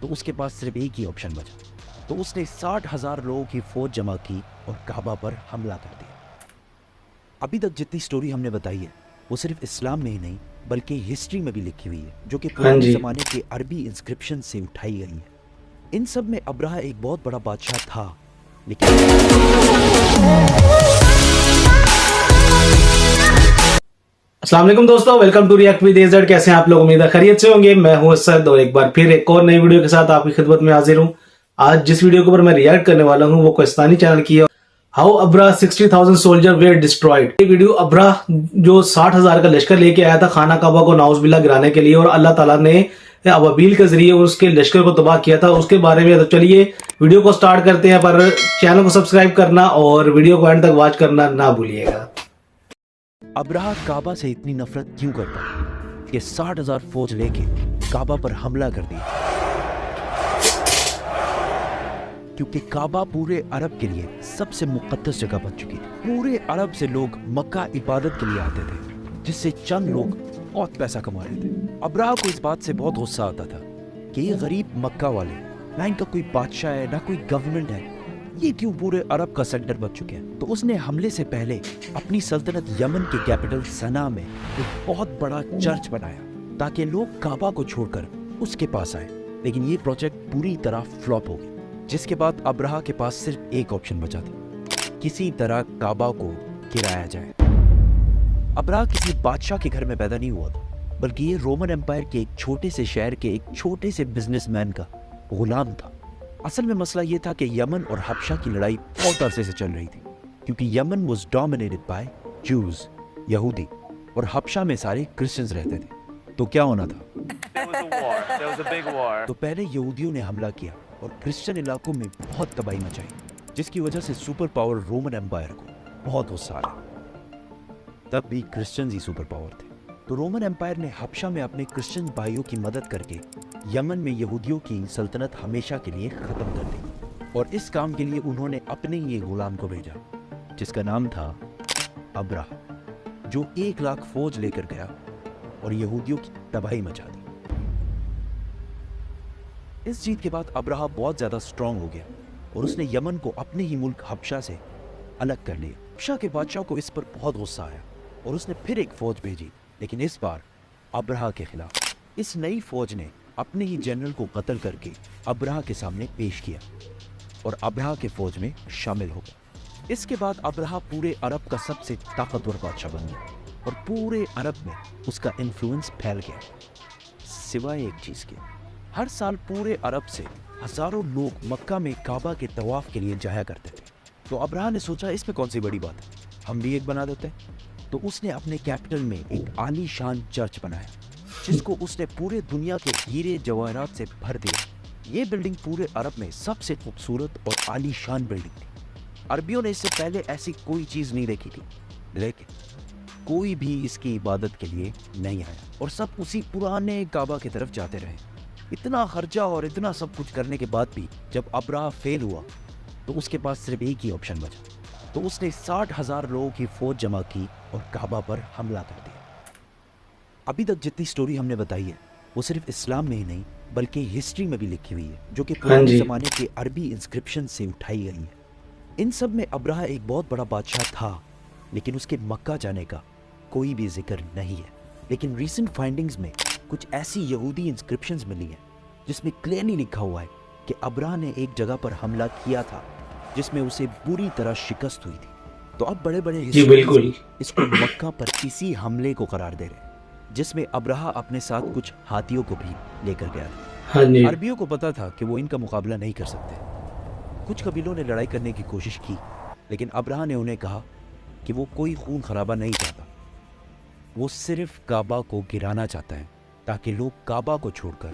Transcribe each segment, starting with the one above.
تو اس کے پاس صرف ایک ہی آپشن بچا، تو اس نے 60,000 لوگوں کی فوج جمع کی اور کعبہ پر حملہ کر دیا۔ ابھی تک جتنی سٹوری ہم نے بتائی ہے وہ صرف اسلام میں ہی نہیں بلکہ ہسٹری میں بھی لکھی ہوئی ہے، جو کہ پرانے زمانے کے عربی انسکرپشن سے اٹھائی گئی ہے۔ ان سب میں ابرہہ ایک بہت بڑا بادشاہ تھا، لیکن السلام علیکم دوستو، welcome to react with AZ۔ کیسے ہیں آپ لوگ؟ امید ہے خیریت سے ہوں گے۔ میں ہوں اسد اور ایک بار پھر ایک اور نئی ویڈیو کے ساتھ آپ کی خدمت میں حاضر ہوں۔ آج جس ویڈیو کے اوپر میں ریئیکٹ کرنے والا ہوں وہ کوہستانی چینل کی ہے، ہاؤ ابرہہ 60,000 سولجر ویر ڈسٹرائڈ۔ یہ ویڈیو ابرہہ جو 60,000 کا لشکر لے کے آیا تھا خانہ کعبہ کو نعوذ باللہ گرانے کے لیے، اور اللہ تعالیٰ نے ابابیل کے ذریعے اس کے لشکر کو تباہ کیا تھا، اس کے بارے میں۔ تو چلیے ویڈیو کو سٹارٹ کرتے ہیں، پر چینل کو سبسکرائب کرنا اور ویڈیو کو اینڈ تک واچ کرنا نہ بھولیے گا۔ ابرہہ کعبہ سے اتنی نفرت کیوں کرتا کہ 60,000 فوج لے کے کعبہ پر حملہ کر دیا؟ کیونکہ کعبہ پورے عرب کے لیے سب سے مقدس جگہ بن چکی تھی۔ پورے عرب سے لوگ مکہ عبادت کے لیے آتے تھے، جس سے چند لوگ بہت پیسہ کما رہے تھے۔ ابرہہ کو اس بات سے بہت غصہ آتا تھا کہ یہ غریب مکہ والے، نہ ان کا کوئی بادشاہ ہے نہ کوئی گورنمنٹ ہے، یہ کیوں پورے عرب کا سینٹر بن چکے ہیں۔ تو اس نے حملے سے پہلے اپنی سلطنت یمن کے کیپٹل سنا میں ایک بہت بڑا چرچ بنایا تاکہ لوگ کعبہ کو چھوڑ کر اس کے پاس آئیں، لیکن یہ پروجیکٹ پوری طرح فلاپ ہو گیا، جس کے بعد ابرہہ کے پاس صرف ایک آپشن بچا تھا، کسی طرح کعبہ کو گرایا جائے۔ ابرہہ کسی بادشاہ کے گھر میں پیدا نہیں ہوا تھا، بلکہ یہ رومن امپائر کے ایک چھوٹے سے شہر کے ایک چھوٹے سے بزنس مین کا غلام تھا۔ اصل میں مسئلہ یہ تھا کہ یمن اور حبشہ کی لڑائی بہت عرصے سے چل رہی تھی، کیونکہ یمن واز ڈومینیٹڈ بائی جوز، یہودی، اور حبشہ میں سارے کرسچنز رہتے تھے۔ تو کیا ہونا تھا؟ تو پہلے یہودیوں نے حملہ کیا اور کرسچن علاقوں میں بہت تباہی مچائی، جس کی وجہ سے سپر پاور رومن امپائر کو بہت غصہ آیا۔ تب بھی کرسچنز ہی سپر پاور تھے، تو رومن امپائر نے حبشہ میں اپنے کرسچن بھائیوں کی مدد کر کے یمن میں یہودیوں کی سلطنت ہمیشہ کے لیے ختم کر دی، اور اس کام کے لیے انہوں نے اپنے ہی غلام کو بھیجا جس کا نام تھا ابرہہ، جو 1,00,000 فوج لے کر گیا اور یہودیوں کی تباہی مچا دی۔ اس جیت کے بعد ابرہہ بہت زیادہ سٹرونگ ہو گیا اور اس نے یمن کو اپنے ہی ملک حبشہ سے الگ کر لیا۔ حبشہ کے بادشاہ کو اس پر بہت غصہ آیا اور اس نے پھر ایک فوج بھیجی، لیکن اس بار ابرہہ کے خلاف۔ اس نئی فوج نے اپنے ہی جنرل کو قتل کر کے ابرہہ کے سامنے پیش کیا اور ابرہہ کے فوج میں شامل ہو گیا۔ اس کے بعد ابرہہ پورے عرب کا سب سے طاقتور بادشاہ بن گیا اور پورے عرب میں اس کا انفلوئنس پھیل گیا، سوائے ایک چیز کے۔ ہر سال پورے عرب سے ہزاروں لوگ مکہ میں کعبہ کے طواف کے لیے جایا کرتے تھے۔ تو ابرہہ نے سوچا اس میں کون سی بڑی بات ہے، ہم بھی ایک بنا دیتے ہیں۔ تو اس نے اپنے کیپٹل میں ایک عالی شان چرچ بنایا، جس کو اس نے پورے دنیا کے ہیرے جواہرات سے بھر دیا۔ یہ بلڈنگ پورے عرب میں سب سے خوبصورت اور عالی شان بلڈنگ تھی۔ عربیوں نے اس سے پہلے ایسی کوئی چیز نہیں دیکھی تھی، لیکن کوئی بھی اس کی عبادت کے لیے نہیں آیا اور سب اسی پرانے کعبہ کی طرف جاتے رہے۔ اتنا خرچہ اور اتنا سب کچھ کرنے کے بعد بھی جب ابرہہ فیل ہوا تو اس کے پاس صرف ایک ہی آپشن بچا، تو اس نے 60,000 لوگوں کی فوج جمع کی اور کعبہ پر حملہ کر دیا۔ ابھی تک جتنی سٹوری ہم نے بتائی ہے وہ صرف اسلام میں ہی نہیں بلکہ ہسٹری میں بھی لکھی ہوئی ہے، جو کہ پرانے زمانے کے عربی انسکرپشن سے اٹھائی گئی ہے۔ ان سب میں ابرہہ ایک بہت بڑا بادشاہ تھا، لیکن اس کے مکہ جانے کا کوئی بھی ذکر نہیں ہے۔ لیکن ریسنٹ فائنڈنگز میں کچھ ایسی یہودی انسکرپشنز ملی ہیں جس میں کلیئرلی لکھا ہوا ہے کہ ابرہہ نے ایک جگہ پر حملہ کیا تھا جس میں اسے بری طرح شکست ہوئی تھی۔ تو اب بڑے بڑے اس کو مکہ پر اسی حملے کو قرار دے رہے ہیں، جس میں ابرہہ اپنے ساتھ کچھ ہاتھیوں کو بھی لے کر گیا تھا۔ عربیوں کو پتا تھا کہ وہ ان کا مقابلہ نہیں کر سکتے۔ کچھ قبیلوں نے لڑائی کرنے کی کوشش کی، لیکن ابرہہ نے انہیں کہا کہ وہ کوئی خون خرابہ نہیں چاہتا، وہ صرف کعبہ کو گرانا چاہتا ہے تاکہ لوگ کعبہ کو چھوڑ کر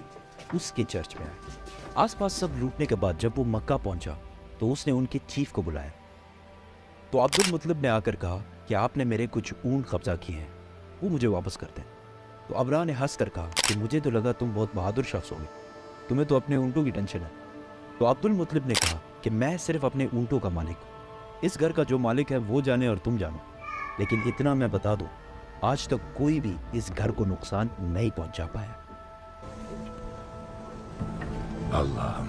اس کے چرچ میں آئیں۔ آس پاس سب لوٹنے کے بعد جب وہ مکہ پہنچا تو اس نے ان کے چیف کو بلایا۔ تو عبد المطلب نے آ کر کہا کہ آپ نے میرے کچھ اونٹ قبضہ کیے ہیں، وہ مجھے واپس کر دیں۔ تو ابرہہ نے ہنس کر کہا کہ مجھے تو لگا تم بہت بہادر شخص ہوگے، تمہیں تو اپنے اونٹوں کی ٹینشن ہے۔ تو عبد المطلب نے کہا کہ میں صرف اپنے اونٹوں کا مالک ہوں، اس گھر کا جو مالک ہے وہ جانے اور تم جانو، لیکن اتنا میں بتا دوں آج تک کوئی بھی اس گھر کو نقصان نہیں پہنچا پایا۔ Allah'ım.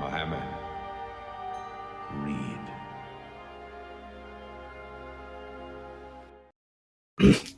Muhammad. Read.